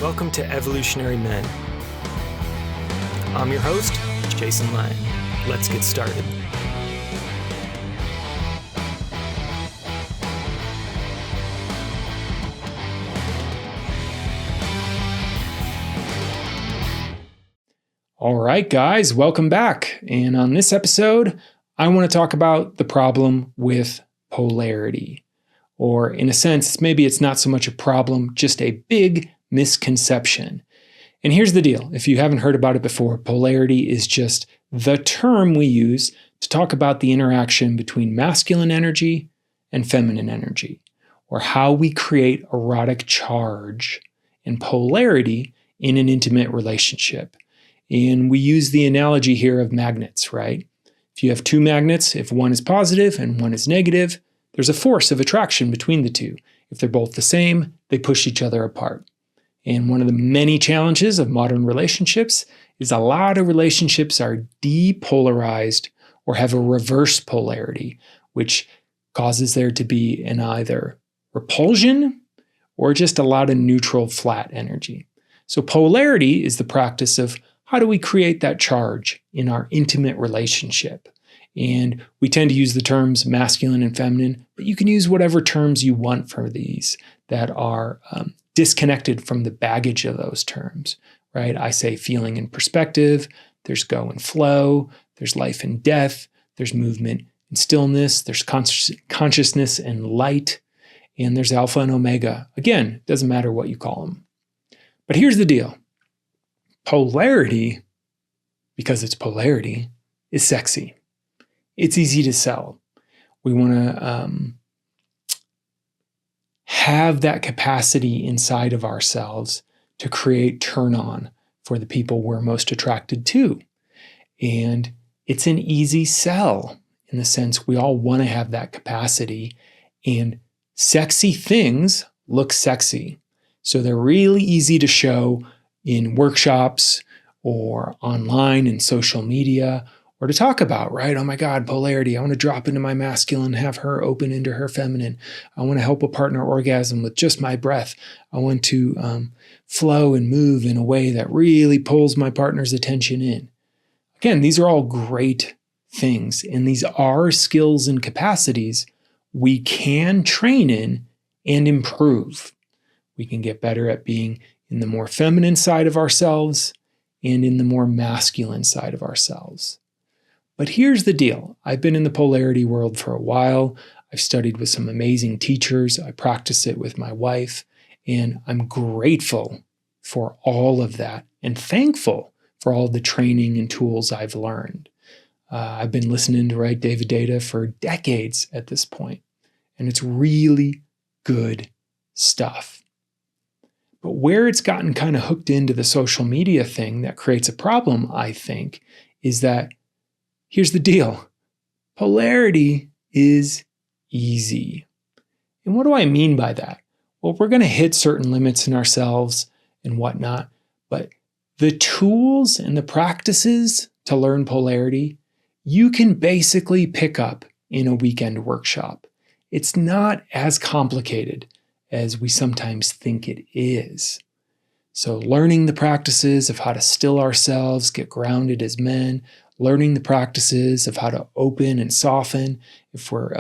Welcome to Evolutionary Men. I'm your host, Jason Lang. Let's get started. All right, guys, welcome back. And on this episode, I want to talk about the problem with polarity. Or in a sense, maybe it's not so much a problem, just a big misconception. And here's the deal. If you haven't heard about it before, polarity is just the term we use to talk about the interaction between masculine energy and feminine energy, or how we create erotic charge and polarity in an intimate relationship. And we use the analogy here of magnets, right? If you have two magnets, if one is positive and one is negative, there's a force of attraction between the two. If they're both the same, they push each other apart. And one of the many challenges of modern relationships is a lot of relationships are depolarized or have a reverse polarity, which causes there to be an either repulsion or just a lot of neutral flat energy. So polarity is the practice of how do we create that charge in our intimate relationship? And we tend to use the terms masculine and feminine, but you can use whatever terms you want for these that are disconnected from the baggage of those terms, right? I say feeling and perspective, there's go and flow, there's life and death, there's movement and stillness, there's consciousness and light, and there's alpha and omega. Again, doesn't matter what you call them. But here's the deal. Polarity, because it's polarity, is sexy. It's easy to sell. We want to have that capacity inside of ourselves to create turn on for the people we're most attracted to. And it's an easy sell in the sense we all want to have that capacity, and sexy things look sexy. So they're really easy to show in workshops or online and social media, or to talk about, right? Oh my God, polarity. I want to drop into my masculine, have her open into her feminine. I want to help a partner orgasm with just my breath. I want to flow and move in a way that really pulls my partner's attention in. Again, these are all great things, and these are skills and capacities we can train in and improve. We can get better at being in the more feminine side of ourselves and in the more masculine side of ourselves. But here's the deal. I've been in the polarity world for a while. I've studied with some amazing teachers. I practice it with my wife, and I'm grateful for all of that and thankful for all the training and tools I've learned. I've been listening to David Data for decades at this point, and it's really good stuff. But where it's gotten kind of hooked into the social media thing that creates a problem, I think, is that here's the deal. Polarity is easy. And what do I mean by that? Well, we're going to hit certain limits in ourselves and whatnot, but the tools and the practices to learn polarity, you can basically pick up in a weekend workshop. It's not as complicated as we sometimes think it is. So learning the practices of how to still ourselves, get grounded as men, learning the practices of how to open and soften if we're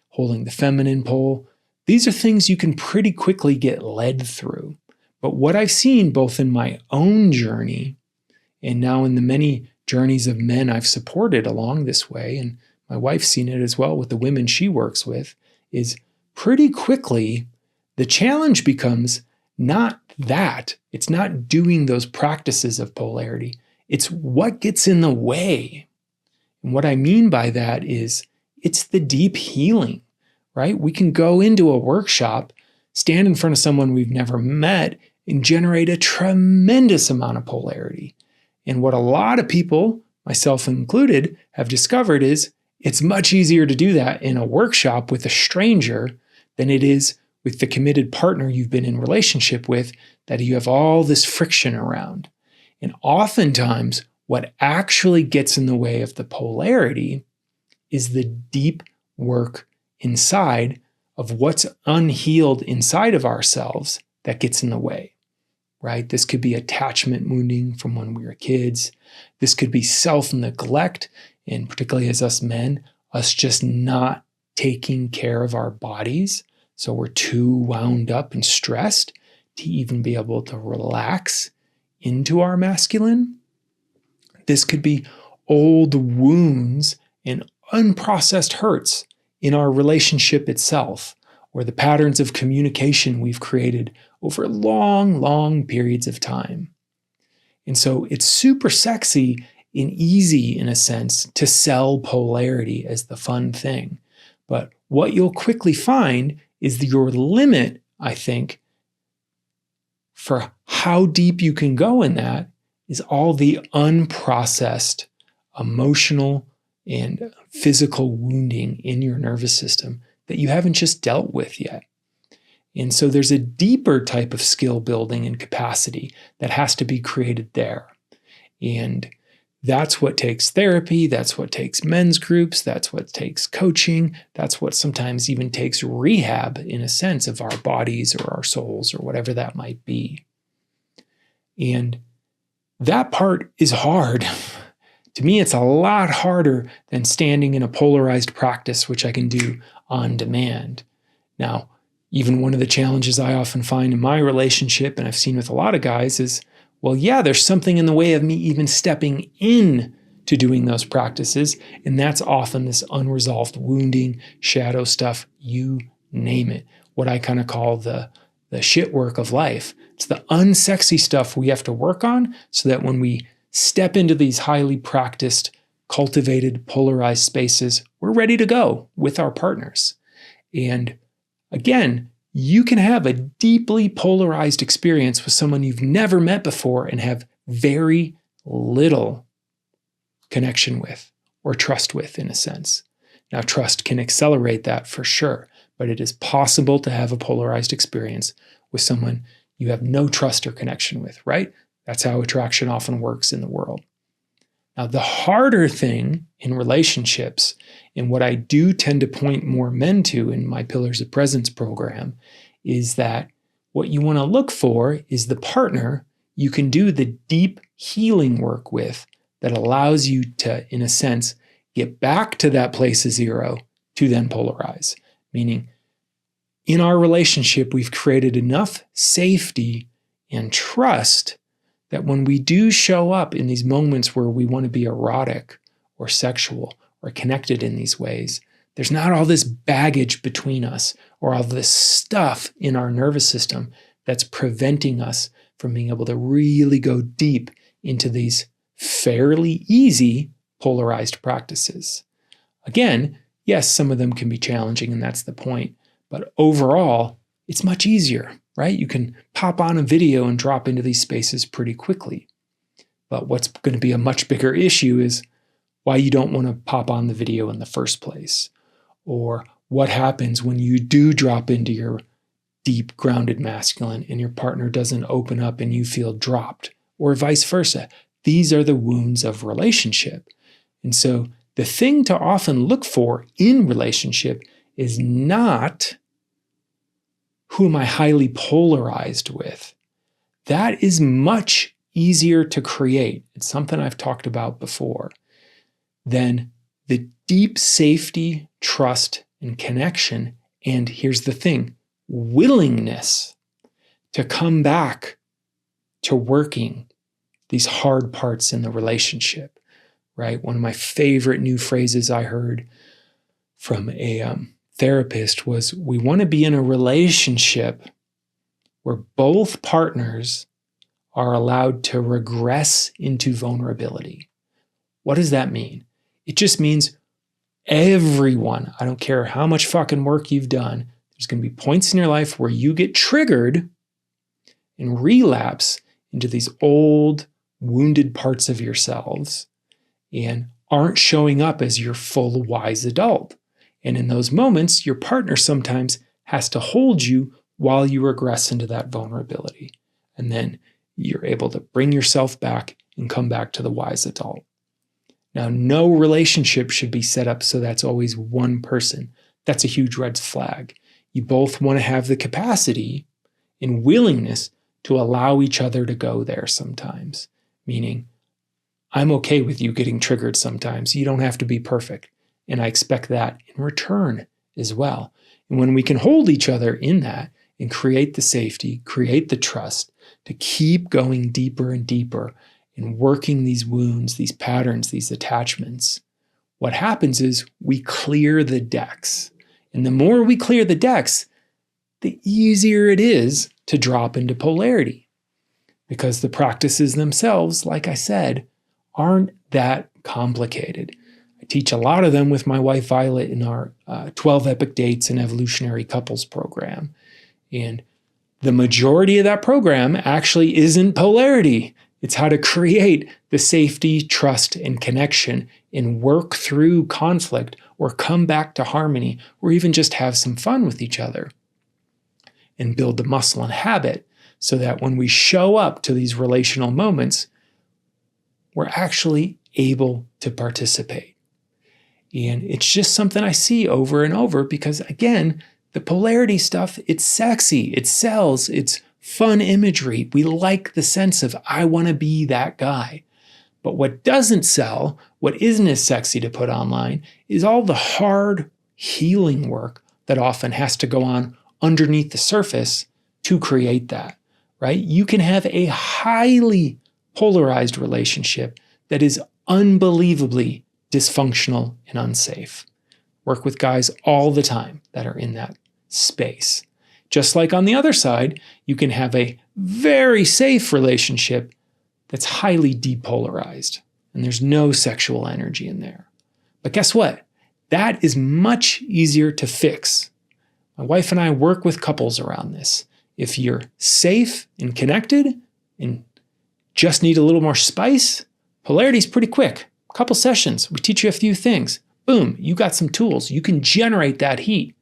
holding the feminine pole. These are things you can pretty quickly get led through. But what I've seen both in my own journey and now in the many journeys of men I've supported along this way, and my wife's seen it as well with the women she works with, is pretty quickly the challenge becomes not that. It's not doing those practices of polarity. It's what gets in the way. And what I mean by that is it's the deep healing, right? We can go into a workshop, stand in front of someone we've never met, and generate a tremendous amount of polarity. And what a lot of people, myself included, have discovered is it's much easier to do that in a workshop with a stranger than it is with the committed partner you've been in relationship with that you have all this friction around. And oftentimes, what actually gets in the way of the polarity is the deep work inside of what's unhealed inside of ourselves that gets in the way. right? This could be attachment wounding from when we were kids. This could be self-neglect, and particularly as us men, us just not taking care of our bodies. So we're too wound up and stressed to even be able to relax into our masculine. This could be old wounds and unprocessed hurts in our relationship itself, or the patterns of communication we've created over long, long periods of time. And so it's super sexy and easy, in a sense, to sell polarity as the fun thing. But what you'll quickly find is your limit, I think, for how deep you can go in that is all the unprocessed emotional and physical wounding in your nervous system that you haven't just dealt with yet. And so there's a deeper type of skill building and capacity that has to be created there. And that's what takes therapy, that's what takes men's groups, that's what takes coaching, that's what sometimes even takes rehab, in a sense, of our bodies or our souls or whatever that might be. And that part is hard. To me, it's a lot harder than standing in a polarized practice, which I can do on demand. Now, even one of the challenges I often find in my relationship, and I've seen with a lot of guys, is, well, yeah, there's something in the way of me even stepping in to doing those practices, and that's often this unresolved wounding, shadow stuff, you name it, what I kind of call the shit work of life. It's the unsexy stuff we have to work on so that when we step into these highly practiced, cultivated, polarized spaces, we're ready to go with our partners. And again, you can have a deeply polarized experience with someone you've never met before and have very little connection with or trust with, in a sense. Now, trust can accelerate that for sure, but it is possible to have a polarized experience with someone you have no trust or connection with, right? That's how attraction often works in the world. Now, the harder thing in relationships, and what I do tend to point more men to in my Pillars of Presence program, is that what you want to look for is the partner you can do the deep healing work with that allows you to, in a sense, get back to that place of zero to then polarize. Meaning, in our relationship, we've created enough safety and trust that when we do show up in these moments where we want to be erotic or sexual or connected in these ways, there's not all this baggage between us or all this stuff in our nervous system that's preventing us from being able to really go deep into these fairly easy polarized practices. Again, yes, some of them can be challenging, and that's the point, but overall, it's much easier, right? You can pop on a video and drop into these spaces pretty quickly. But what's going to be a much bigger issue is why you don't want to pop on the video in the first place, or what happens when you do drop into your deep, grounded masculine and your partner doesn't open up and you feel dropped, or vice versa. These are the wounds of relationship. And so the thing to often look for in relationship is not, who am I highly polarized with? That is much easier to create. It's something I've talked about before. Than the deep safety, trust, and connection. And here's the thing, willingness to come back to working these hard parts in the relationship, right? One of my favorite new phrases I heard from a therapist was, we want to be in a relationship where both partners are allowed to regress into vulnerability. What does that mean? It just means everyone, I don't care how much fucking work you've done, there's going to be points in your life where you get triggered and relapse into these old, wounded parts of yourselves and aren't showing up as your full, wise adult. And in those moments, your partner sometimes has to hold you while you regress into that vulnerability. And then you're able to bring yourself back and come back to the wise adult. Now, no relationship should be set up so that's always one person. That's a huge red flag. You both want to have the capacity and willingness to allow each other to go there sometimes. Meaning, I'm okay with you getting triggered sometimes. You don't have to be perfect. And I expect that in return as well. And when we can hold each other in that and create the safety, create the trust to keep going deeper and deeper and working these wounds, these patterns, these attachments, what happens is we clear the decks. And the more we clear the decks, the easier it is to drop into polarity. Because the practices themselves, like I said, aren't that complicated. I teach a lot of them with my wife Violet in our 12 Epic Dates and Evolutionary Couples program. And the majority of that program actually isn't polarity. It's how to create the safety, trust, and connection and work through conflict or come back to harmony or even just have some fun with each other and build the muscle and habit so that when we show up to these relational moments, we're actually able to participate. And it's just something I see over and over because, again, the polarity stuff, it's sexy, it sells, it's fun imagery. We like the sense of, I want to be that guy. But what doesn't sell, what isn't as sexy to put online, is all the hard healing work that often has to go on underneath the surface to create that, right? You can have a highly polarized relationship that is unbelievably dysfunctional and unsafe. Work with guys all the time that are in that space. Just like on the other side, you can have a very safe relationship that's highly depolarized, and there's no sexual energy in there. But guess what? That is much easier to fix. My wife and I work with couples around this. If you're safe and connected and just need a little more spice, polarity is pretty quick. A couple sessions, we teach you a few things. Boom, you got some tools. You can generate that heat.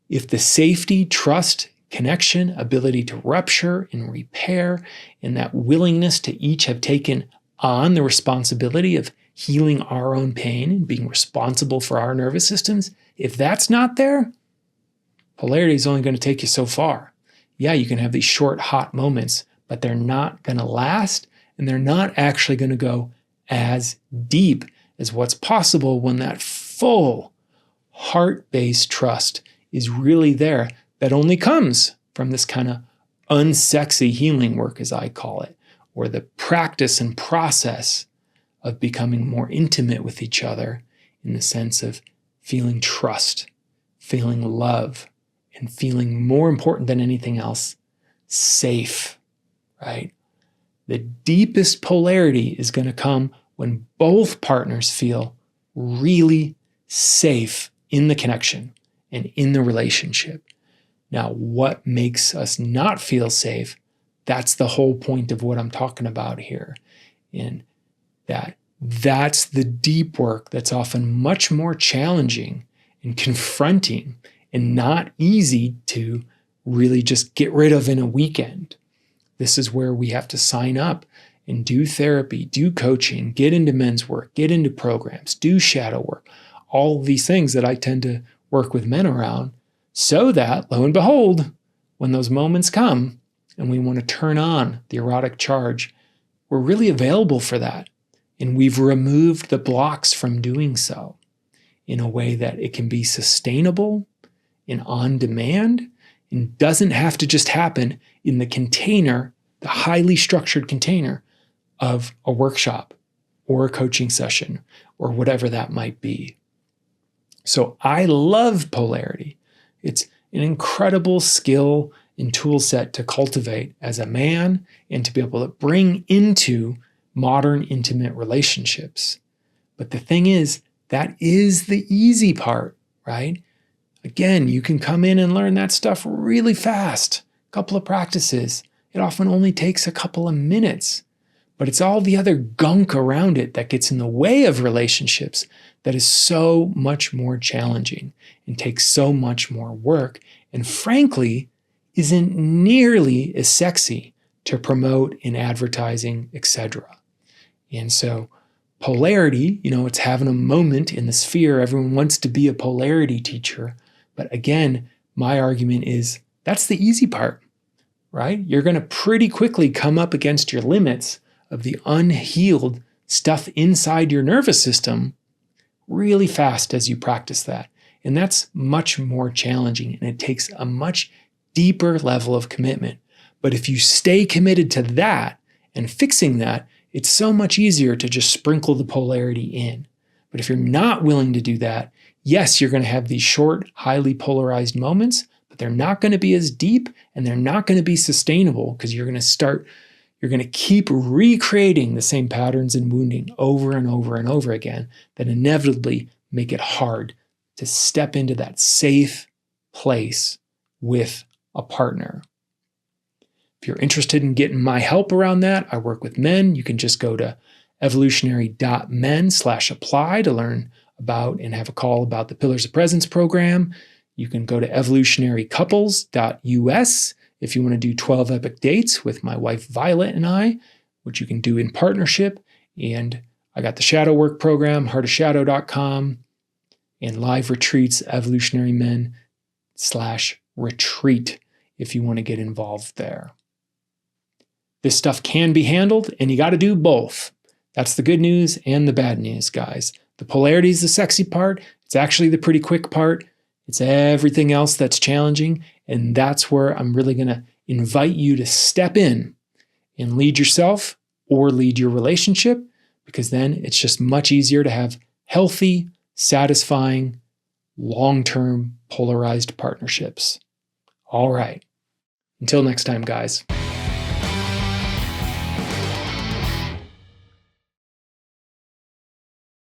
If the safety, trust, connection, ability to rupture and repair, and that willingness to each have taken on the responsibility of healing our own pain and being responsible for our nervous systems, if that's not there, polarity is only going to take you so far. Yeah, you can have these short, hot moments, but they're not going to last, and they're not actually going to go as deep as what's possible when that full, heart-based trust is really there. That only comes from this kind of unsexy healing work, as I call it, or the practice and process of becoming more intimate with each other in the sense of feeling trust, feeling love, and feeling more important than anything else, safe, right? The deepest polarity is going to come when both partners feel really safe in the connection and in the relationship. Now, what makes us not feel safe? That's the whole point of what I'm talking about here. And that's the deep work that's often much more challenging and confronting and not easy to really just get rid of in a weekend. This is where we have to sign up and do therapy, do coaching, get into men's work, get into programs, do shadow work, all of these things that I tend to work with men around, so that, lo and behold, when those moments come and we want to turn on the erotic charge, we're really available for that. And we've removed the blocks from doing so in a way that it can be sustainable and on demand and doesn't have to just happen in the container, the highly structured container of a workshop or a coaching session or whatever that might be. So I love polarity. It's an incredible skill and tool set to cultivate as a man and to be able to bring into modern intimate relationships. But the thing is, that is the easy part, right? Again, you can come in and learn that stuff really fast. A couple of practices. It often only takes a couple of minutes. But it's all the other gunk around it that gets in the way of relationships that is so much more challenging and takes so much more work and frankly isn't nearly as sexy to promote in advertising, etc. And so polarity, it's having a moment in the sphere. Everyone wants to be a polarity teacher. But again, my argument is that's the easy part, right? You're going to pretty quickly come up against your limits of the unhealed stuff inside your nervous system really fast as you practice that. And that's much more challenging, and it takes a much deeper level of commitment. But if you stay committed to that and fixing that, it's so much easier to just sprinkle the polarity in. But if you're not willing to do that, yes, you're going to have these short, highly polarized moments, but they're not going to be as deep and they're not going to be sustainable because you're going to keep recreating the same patterns and wounding over and over and over again that inevitably make it hard to step into that safe place with a partner. If you're interested in getting my help around that, I work with men. You can just go to evolutionary.men/apply to learn about and have a call about the Pillars of Presence program. You can go to evolutionarycouples.us if you want to do 12 epic dates with my wife Violet and I, which you can do in partnership. And I got the shadow work program, heartofshadow.com, and live retreats, evolutionarymen/retreat if you want to get involved there. This stuff can be handled, and you got to do both. That's the good news and the bad news, guys. The polarity is the sexy part. It's actually the pretty quick part. It's everything else that's challenging, and that's where I'm really going to invite you to step in and lead yourself or lead your relationship, because then it's just much easier to have healthy, satisfying, long-term polarized partnerships. All right. Until next time, guys.